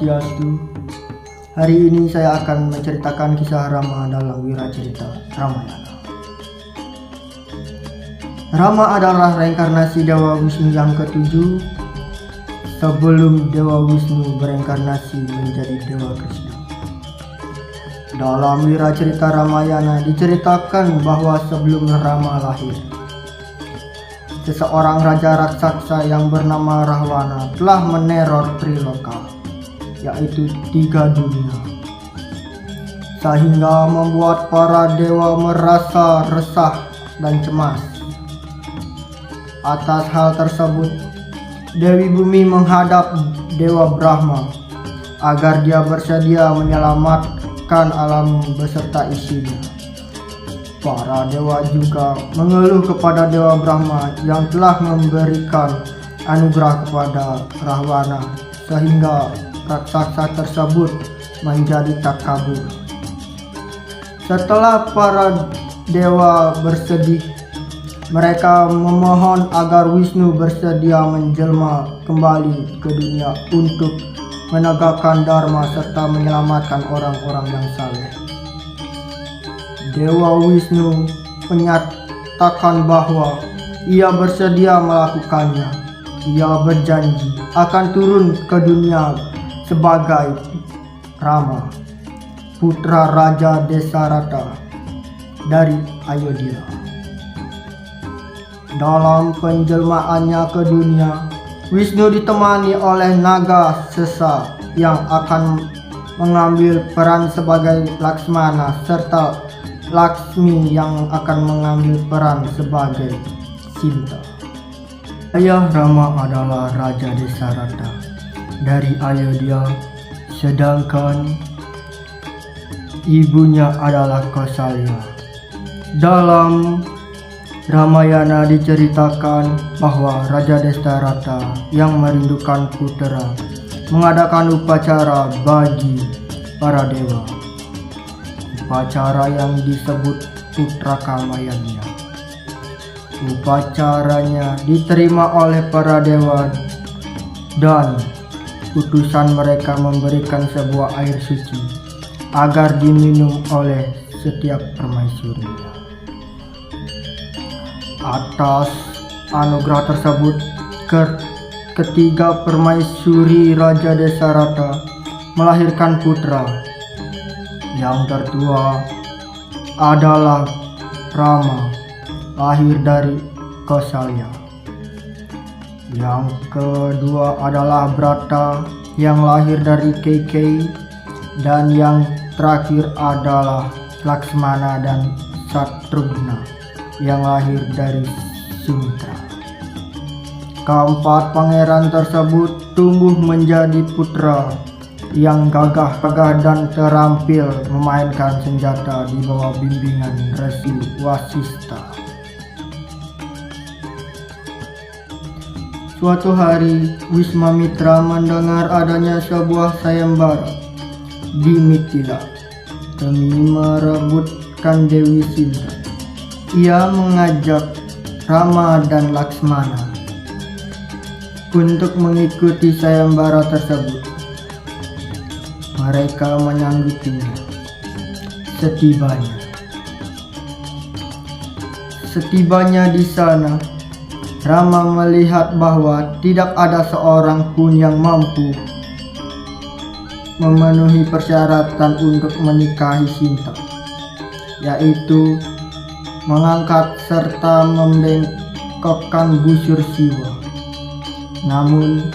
Swastiastu. Hari ini saya akan menceritakan kisah Rama dalam Wiracarita Ramayana. Rama adalah reinkarnasi Dewa Wisnu yang ketujuh sebelum Dewa Wisnu bereinkarnasi menjadi Dewa Krishna. Dalam Wiracarita Ramayana diceritakan bahwa sebelum Rama lahir, seseorang raja raksasa yang bernama Rahwana telah meneror Triloka, yaitu 3 dunia, sehingga membuat para dewa merasa resah dan cemas. Atas hal tersebut, Dewi Bumi menghadap Dewa Brahma agar dia bersedia menyelamatkan alam beserta isinya. Para dewa juga mengeluh kepada Dewa Brahma yang telah memberikan anugerah kepada Rahwana, sehingga raksasa tersebut menjadi takabur. Setelah para dewa bersedih, mereka memohon agar Wisnu bersedia menjelma kembali ke dunia untuk menegakkan dharma serta menyelamatkan orang-orang yang saleh. Dewa Wisnu menyatakan bahwa ia bersedia melakukannya. Ia berjanji akan turun ke dunia sebagai Rama, putra Raja Desarata dari Ayodhya. Dalam penjelmaannya ke dunia, Wisnu ditemani oleh naga sesa yang akan mengambil peran sebagai Laksmana serta Laksmi yang akan mengambil peran sebagai Sinta. Ayah Rama adalah Raja Desarata dari Ayodhya, sedangkan ibunya adalah Kausalya. Dalam Ramayana diceritakan bahwa Raja Desarata yang merindukan putera mengadakan upacara bagi para dewa. Upacara yang disebut Putra Kamayanya. Upacaranya diterima oleh para dewa dan utusan mereka memberikan sebuah air suci agar diminum oleh setiap permaisurinya. Atas anugerah tersebut, ketiga permaisuri Raja Desarata melahirkan putra. Yang tertua adalah Rama, lahir dari Kausalya. Yang kedua adalah Brata, yang lahir dari Keikei, dan yang terakhir adalah Laksmana dan Satrugna, yang lahir dari Sumitra. Keempat pangeran tersebut tumbuh menjadi putra yang gagah dan terampil memainkan senjata di bawah bimbingan Resi Wasista. Suatu hari, Wiswamitra mendengar adanya sebuah sayembara di Mithila demi merebutkan Dewi Sinta. Ia mengajak Rama dan Laksmana untuk mengikuti sayembara tersebut. Mereka menyanggupinya. Setibanya di sana, Rama melihat bahwa tidak ada seorang pun yang mampu memenuhi persyaratan untuk menikahi Sinta, yaitu mengangkat serta membengkokkan busur Siwa. Namun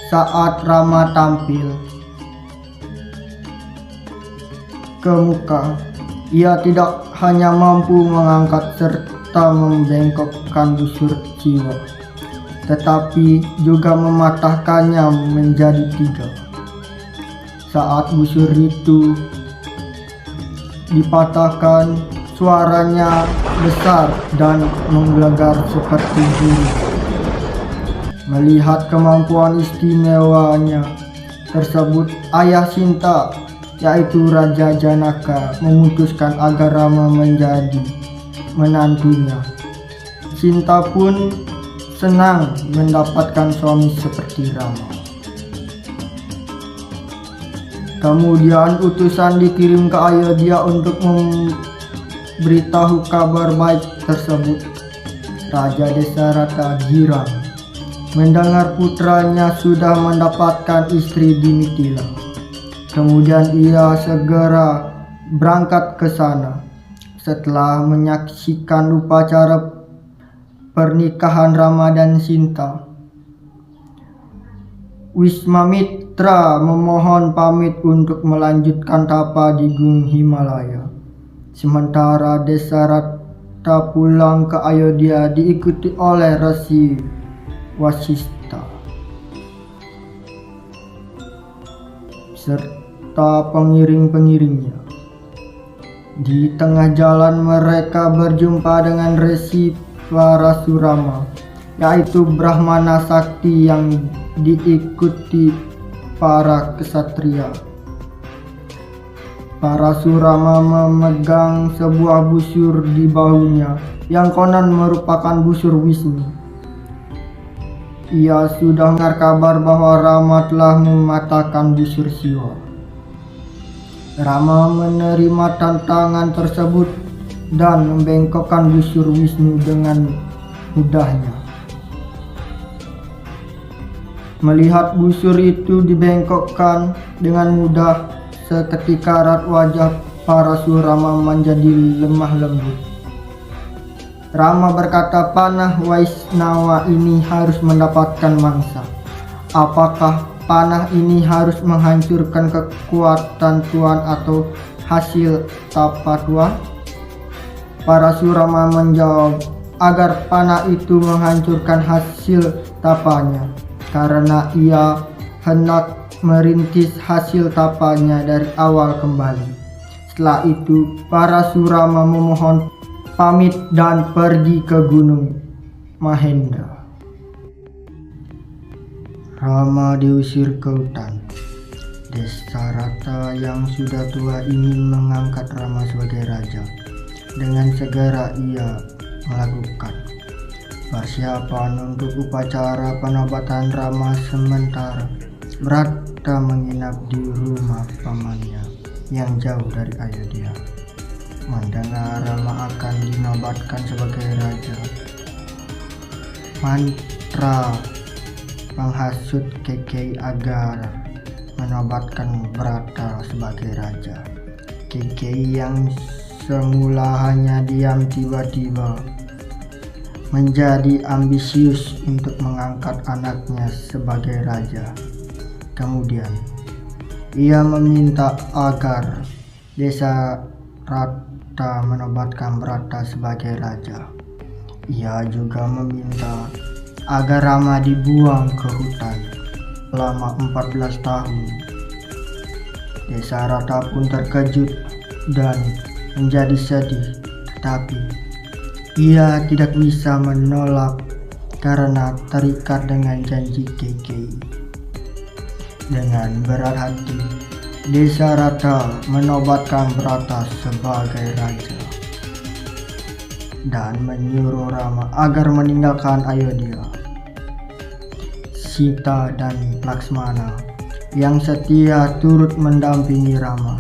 saat Rama tampil ke muka, ia tidak hanya mampu mengangkat serta membengkokkan busur Siwa, tetapi juga mematahkannya menjadi 3. Saat busur itu dipatahkan, suaranya besar dan menggelegar seperti gunung. Melihat kemampuan istimewanya tersebut, ayah Sinta, yaitu Raja Janaka, memutuskan agar Rama menjadi menantunya. Sinta pun senang mendapatkan suami seperti Rama. Kemudian utusan dikirim ke Ayodhya untuk memberitahu kabar baik tersebut. Raja Desarata girang mendengar putranya sudah mendapatkan istri di Mithila. Kemudian ia segera berangkat ke sana. Setelah menyaksikan upacara pernikahan Rama dan Sinta, Wiswamitra memohon pamit untuk melanjutkan tapa di Gunung Himalaya. Sementara Desarata pulang ke Ayodhya diikuti oleh Resi Wasistha serta pengiring-pengiringnya. Di tengah jalan mereka berjumpa dengan Resi Parasurama, yaitu Brahmana Sakti yang diikuti para kesatria. Parasurama memegang sebuah busur di bahunya yang konon merupakan busur Wisnu. Ia sudah mendengar kabar bahwa Rama telah mematahkan busur Siwa. Rama menerima tantangan tersebut dan membengkokkan busur Wisnu dengan mudahnya. Melihat busur itu dibengkokkan dengan mudah, seketika raut wajah Parasurama menjadi lemah lembut. Rama berkata, panah Waisnawa ini harus mendapatkan mangsa. Apakah panah ini harus menghancurkan kekuatan Tuan atau hasil tapa Tuan? Parasurama menjawab, agar panah itu menghancurkan hasil tapanya, karena ia hendak merintis hasil tapanya dari awal kembali. Setelah itu Parasurama memohon pamit dan pergi ke Gunung Mahendra. Rama diusir ke hutan. Desarata yang sudah tua ingin mengangkat Rama sebagai raja. Dengan segera ia melakukan persiapan untuk upacara penobatan Rama. Sementara Brata menginap di rumah pamannya yang jauh dari Ayodhya. Mendengar Rama akan dinobatkan sebagai raja, mantra menghasut Keikei agar menobatkan Brata sebagai raja. Keikei yang semula hanya diam tiba-tiba menjadi ambisius untuk mengangkat anaknya sebagai raja. Kemudian ia meminta agar Desarata menobatkan Brata sebagai raja. Ia juga meminta agar Rama dibuang ke hutan selama 14 tahun. Desarata pun terkejut dan menjadi sedih, tetapi ia tidak bisa menolak karena terikat dengan janji Keikei. Dengan berat hati, Desarata menobatkan Brata sebagai raja dan menyuruh Rama agar meninggalkan Ayodhya. Sita dan Laksmana yang setia turut mendampingi Rama.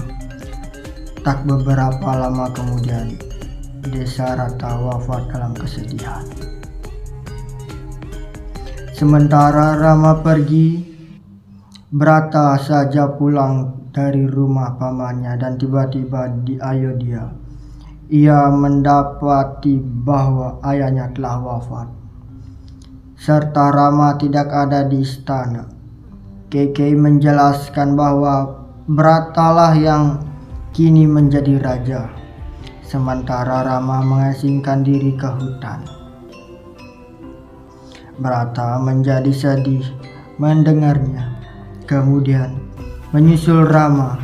Tak beberapa lama kemudian, Desarata wafat dalam kesedihan. Sementara Rama pergi, Brata saja pulang dari rumah pamannya dan tiba-tiba di Ayodhya ia mendapati bahwa ayahnya telah wafat, serta Rama tidak ada di istana. Keikei menjelaskan bahwa Bratalah yang kini menjadi raja, sementara Rama mengasingkan diri ke hutan. Brata menjadi sedih mendengarnya, kemudian menyusul Rama.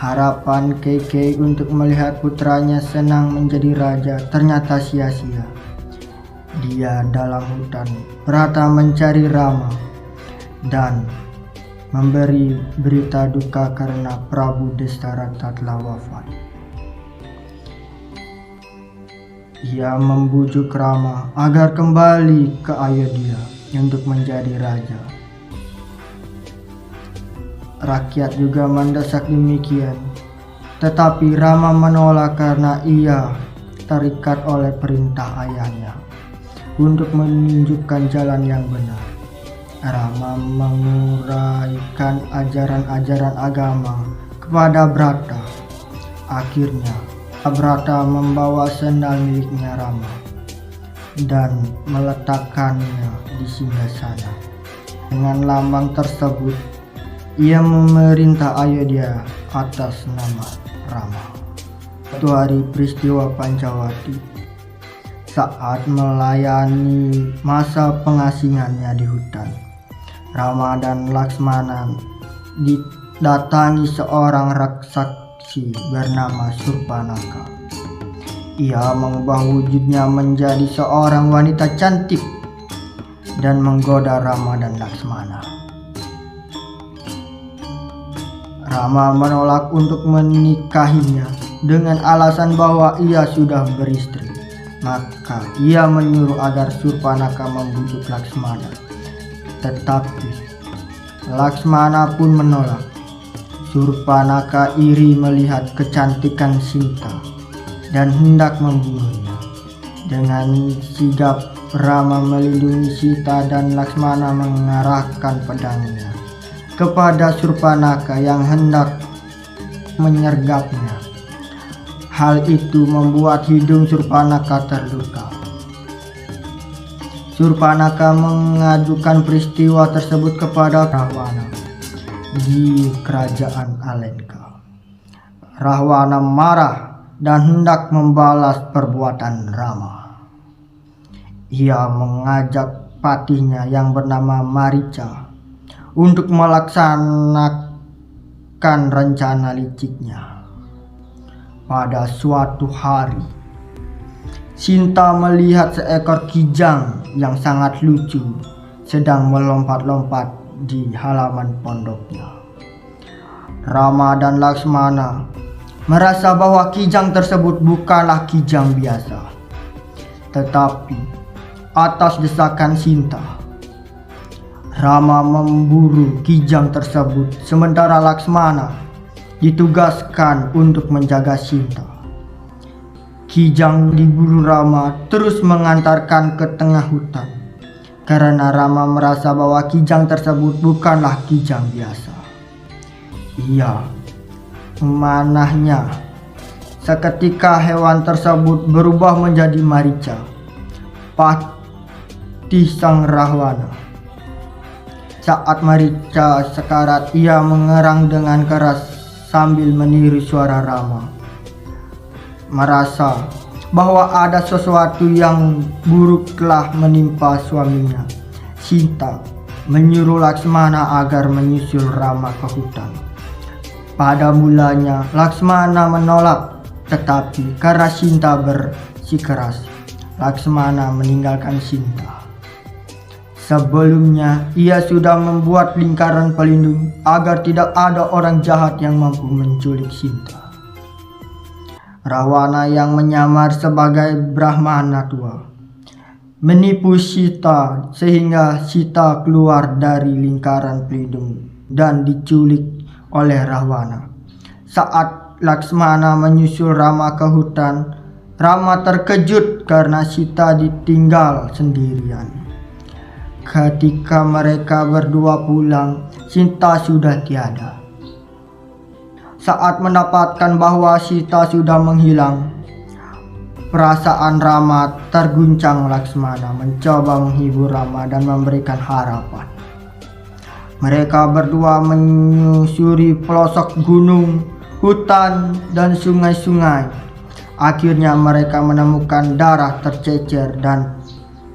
Harapan Keikei untuk melihat putranya senang menjadi raja ternyata sia-sia. Dia dalam hutan, Brata mencari Rama dan memberi berita duka karena Prabu Desarata telah wafat. Ia membujuk Rama agar kembali ke Ayodhya untuk menjadi raja. Rakyat juga mendesak demikian, tetapi Rama menolak karena ia terikat oleh perintah ayahnya untuk menunjukkan jalan yang benar. Rama menguraikan ajaran-ajaran agama kepada Brata. Akhirnya Brata membawa sendal miliknya Rama dan meletakkannya di singgasana. Dengan lambang tersebut ia memerintah Ayodhya atas nama Rama. Suatu hari peristiwa Pancawati, saat melayani masa pengasingannya di hutan, Rama dan Laksmana didatangi seorang raksasa bernama Surpanaka. Ia mengubah wujudnya menjadi seorang wanita cantik dan menggoda Rama dan Laksmana. Rama menolak untuk menikahinya dengan alasan bahwa ia sudah beristri. Maka ia menyuruh agar Surpanaka membujuk Laksmana. Tetapi Laksmana pun menolak. Surpanaka iri melihat kecantikan Sinta dan hendak membunuhnya. Dengan sigap Rama melindungi Sita dan Laksmana mengarahkan pedangnya kepada Surpanaka yang hendak menyergapnya. Hal itu membuat hidung Surpanaka terluka. Surpanaka mengadukan peristiwa tersebut kepada Rahwana di kerajaan Alenka. Rahwana marah dan hendak membalas perbuatan Rama. Ia mengajak patihnya yang bernama Marica untuk melaksanakan rencana liciknya. Pada suatu hari, Sinta melihat seekor kijang yang sangat lucu sedang melompat-lompat di halaman pondoknya. Rama dan Laksmana merasa bahwa kijang tersebut bukanlah kijang biasa, tetapi atas desakan Sinta, Rama memburu kijang tersebut, sementara Laksmana ditugaskan untuk menjaga Sinta. Kijang diburu Rama terus mengantarkan ke tengah hutan, karena Rama merasa bahwa kijang tersebut bukanlah kijang biasa. Ia memanahnya. Seketika hewan tersebut berubah menjadi Marica, patih sang Rahwana. Saat Marica sekarat, ia mengerang dengan keras sambil meniru suara Rama. Merasa bahwa ada sesuatu yang buruk telah menimpa suaminya, Sinta menyuruh Laksmana agar menyusul Rama ke hutan. Pada mulanya Laksmana menolak, tetapi karena Sinta bersikeras, Laksmana meninggalkan Sinta. Sebelumnya ia sudah membuat lingkaran pelindung agar tidak ada orang jahat yang mampu menculik Sinta. Rahwana yang menyamar sebagai Brahmana tua menipu Sita sehingga Sita keluar dari lingkaran pelindung dan diculik oleh Rahwana. Saat Laksmana menyusul Rama ke hutan, Rama terkejut karena Sita ditinggal sendirian. Ketika mereka berdua pulang, Sinta sudah tiada. Saat mendapatkan bahwa Sita sudah menghilang, perasaan Rama terguncang. Laksmana mencoba menghibur Rama dan memberikan harapan. Mereka berdua menyusuri pelosok gunung, hutan, dan sungai-sungai. Akhirnya mereka menemukan darah tercecer dan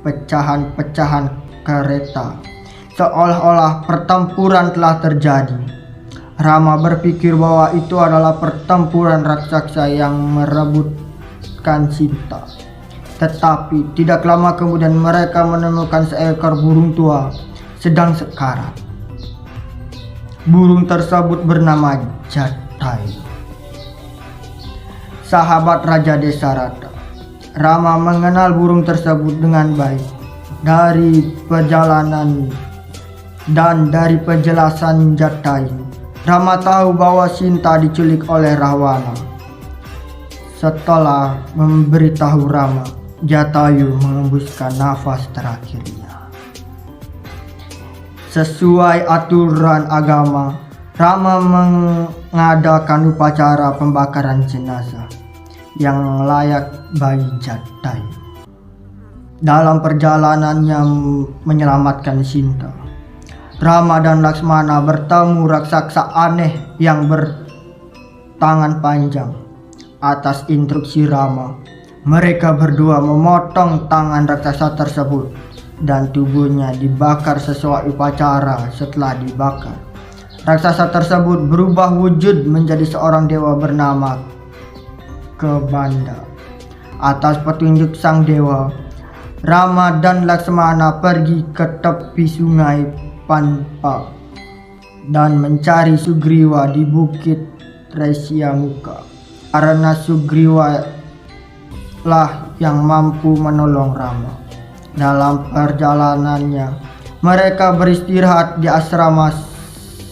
pecahan-pecahan kereta, seolah-olah pertempuran telah terjadi. Rama berpikir bahwa itu adalah pertempuran raksasa yang merebutkan Sinta. Tetapi tidak lama kemudian mereka menemukan seekor burung tua sedang sekarat. Burung tersebut bernama Jatai, sahabat Raja Desarata. Rama mengenal burung tersebut dengan baik. Dari perjalanan dan dari penjelasan Jatai, Rama tahu bahwa Sinta diculik oleh Rahwana. Setelah memberitahu Rama, Jatayu mengembuskan nafas terakhirnya. Sesuai aturan agama, Rama mengadakan upacara pembakaran jenazah yang layak bagi Jatayu. Dalam perjalanannya menyelamatkan Sinta, Rama dan Laksmana bertemu raksasa aneh yang bertangan panjang. Atas instruksi Rama, mereka berdua memotong tangan raksasa tersebut dan tubuhnya dibakar sesuai upacara. Setelah dibakar, raksasa tersebut berubah wujud menjadi seorang dewa bernama Kebanda. Atas petunjuk sang dewa, Rama dan Laksmana pergi ke tepi sungai Panpa dan mencari Sugriwa di bukit Resyamuka, karena Sugriwa lah yang mampu menolong Rama. Dalam perjalanannya, mereka beristirahat di asrama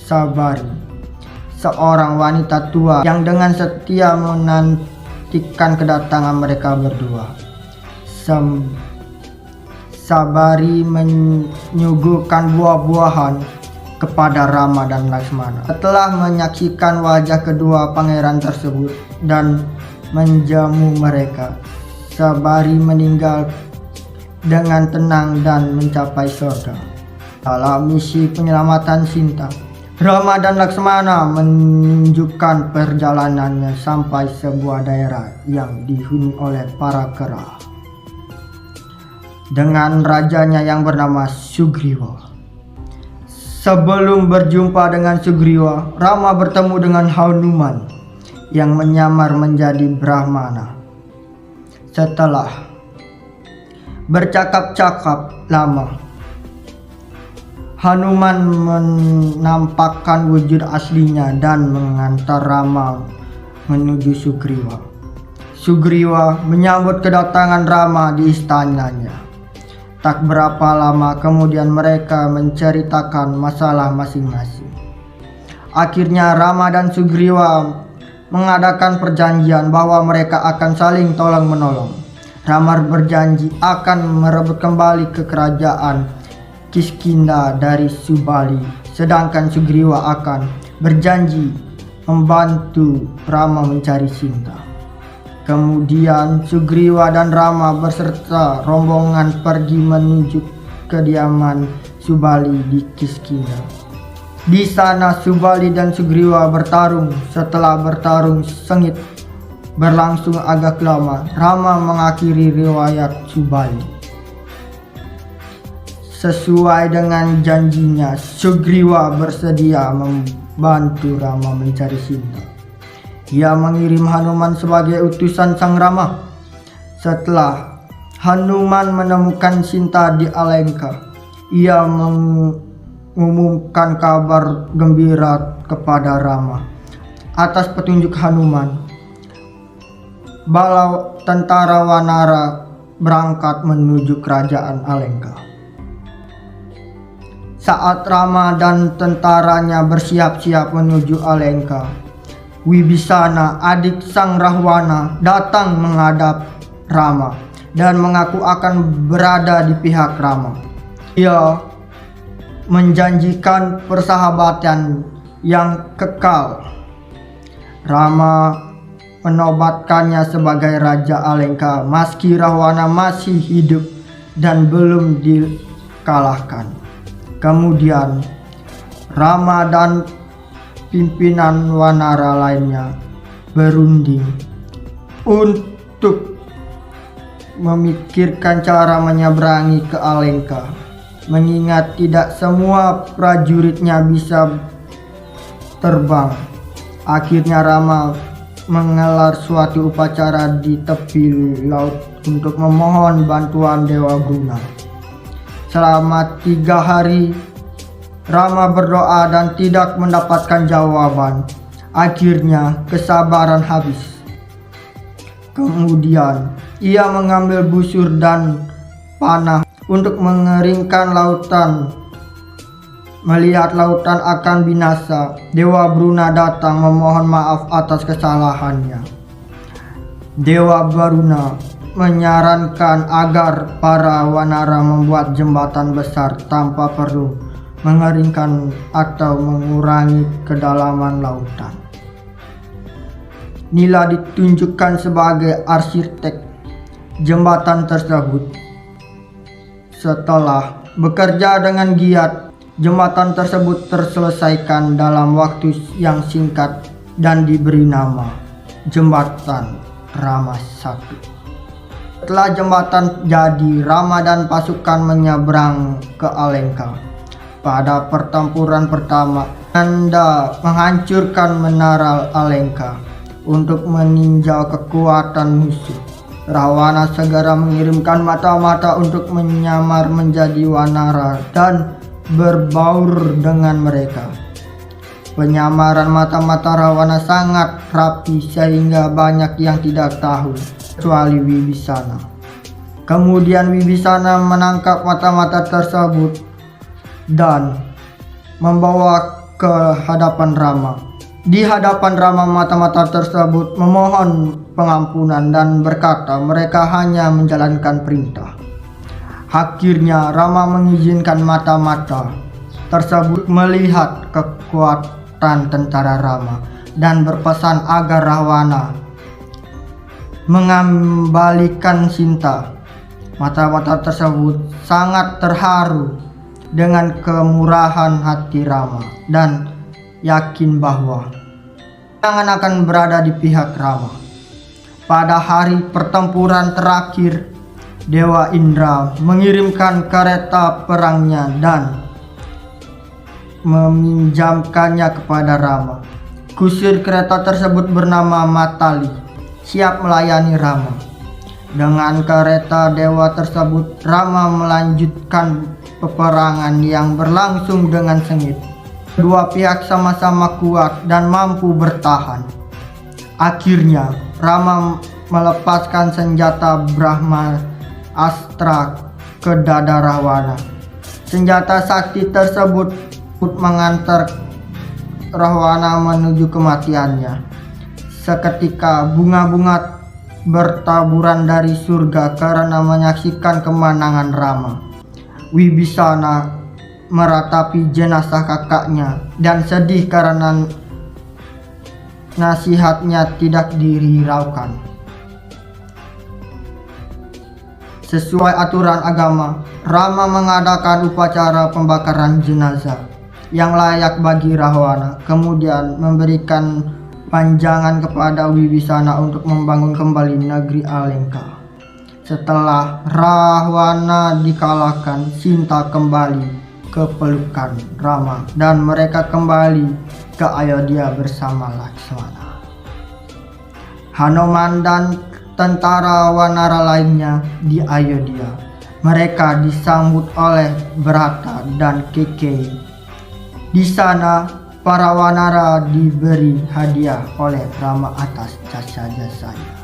Sabari, seorang wanita tua yang dengan setia menantikan kedatangan mereka berdua. Sabari menyuguhkan buah-buahan kepada Rama dan Laksmana. Setelah menyaksikan wajah kedua pangeran tersebut dan menjamu mereka, Sabari meninggal dengan tenang dan mencapai surga. Dalam misi penyelamatan Sinta, Rama dan Laksmana menunjukkan perjalanannya sampai sebuah daerah yang dihuni oleh para kera dengan rajanya yang bernama Sugriwa. Sebelum berjumpa dengan Sugriwa, Rama bertemu dengan Hanuman yang menyamar menjadi Brahmana. Setelah bercakap-cakap lama, Hanuman menampakkan wujud aslinya dan mengantar Rama menuju Sugriwa. Sugriwa menyambut kedatangan Rama di istananya. Tak berapa lama kemudian mereka menceritakan masalah masing-masing. Akhirnya Rama dan Sugriwa mengadakan perjanjian bahwa mereka akan saling tolong-menolong. Rama berjanji akan merebut kembali ke kerajaan Kiskindha dari Subali, sedangkan Sugriwa akan berjanji membantu Rama mencari Sinta. Kemudian Sugriwa dan Rama beserta rombongan pergi menuju kediaman Subali di Kiskindha. Di sana Subali dan Sugriwa bertarung. Setelah bertarung sengit berlangsung agak lama, Rama mengakhiri riwayat Subali. Sesuai dengan janjinya, Sugriwa bersedia membantu Rama mencari Sinta. Ia mengirim Hanuman sebagai utusan sang Rama. Setelah Hanuman menemukan Sinta di Alengka, ia mengumumkan kabar gembira kepada Rama. Atas petunjuk Hanuman, bala tentara Wanara berangkat menuju kerajaan Alengka. Saat Rama dan tentaranya bersiap-siap menuju Alengka, Wibisana, adik sang Rahwana, datang menghadap Rama dan mengaku akan berada di pihak Rama. Ia menjanjikan persahabatan yang kekal. Rama menobatkannya sebagai Raja Alengka meski Rahwana masih hidup dan belum dikalahkan. Kemudian Rama dan pimpinan Wanara lainnya berunding untuk memikirkan cara menyeberangi ke Alengka, mengingat tidak semua prajuritnya bisa terbang. Akhirnya Rama menggelar suatu upacara di tepi laut untuk memohon bantuan Dewa Bruna. Selama 3 hari Rama berdoa dan tidak mendapatkan jawaban. Akhirnya kesabaran habis. Kemudian ia mengambil busur dan panah untuk mengeringkan lautan Melihat lautan akan binasa, Dewa Bruna datang memohon maaf atas kesalahannya. Dewa Baruna menyarankan agar para wanara membuat jembatan besar tanpa perlu mengeringkan atau mengurangi kedalaman lautan. Nila ditunjukkan sebagai arsitek jembatan tersebut. Setelah bekerja dengan giat, jembatan tersebut terselesaikan dalam waktu yang singkat dan diberi nama Jembatan Rama I. Setelah jembatan jadi, Rama dan pasukan menyeberang ke Alengka. Pada pertempuran pertama, Nanda menghancurkan menara Alengka untuk meninjau kekuatan musuh. Rahwana segera mengirimkan mata-mata untuk menyamar menjadi wanara dan berbaur dengan mereka. Penyamaran mata-mata Rahwana sangat rapi sehingga banyak yang tidak tahu, kecuali Wibisana. Kemudian Wibisana menangkap mata-mata tersebut dan membawa ke hadapan Rama. Di hadapan Rama, mata-mata tersebut memohon pengampunan dan berkata mereka hanya menjalankan perintah. Akhirnya Rama mengizinkan mata-mata tersebut melihat kekuatan tentara Rama dan berpesan agar Rahwana mengembalikan Sinta. Mata-mata tersebut sangat terharu dengan kemurahan hati Rama dan yakin bahwa jangan akan berada di pihak Rama. Pada hari pertempuran terakhir, Dewa Indra mengirimkan kereta perangnya dan meminjamkannya kepada Rama. Kusir kereta tersebut bernama Matali, siap melayani Rama. Dengan kereta dewa tersebut, Rama melanjutkan peperangan yang berlangsung dengan sengit. Kedua pihak sama-sama kuat dan mampu bertahan. Akhirnya, Rama melepaskan senjata Brahma Astra ke dada Rahwana. Senjata sakti tersebut mengantar Rahwana menuju kematiannya. Seketika bunga-bunga bertaburan dari surga karena menyaksikan kemenangan Rama. Wibisana meratapi jenazah kakaknya dan sedih karena nasihatnya tidak dihiraukan. Sesuai aturan agama, Rama mengadakan upacara pembakaran jenazah yang layak bagi Rahwana, kemudian memberikan panjangan kepada Wibisana untuk membangun kembali negeri Alengka. Setelah Rahwana dikalahkan, Sinta kembali ke pelukan Rama dan mereka kembali ke Ayodhya bersama Laksmana. Hanuman dan tentara wanara lainnya di Ayodhya. Mereka disambut oleh Bharata dan Kekei. Di sana, para wanara diberi hadiah oleh Rama atas jasa-jasanya.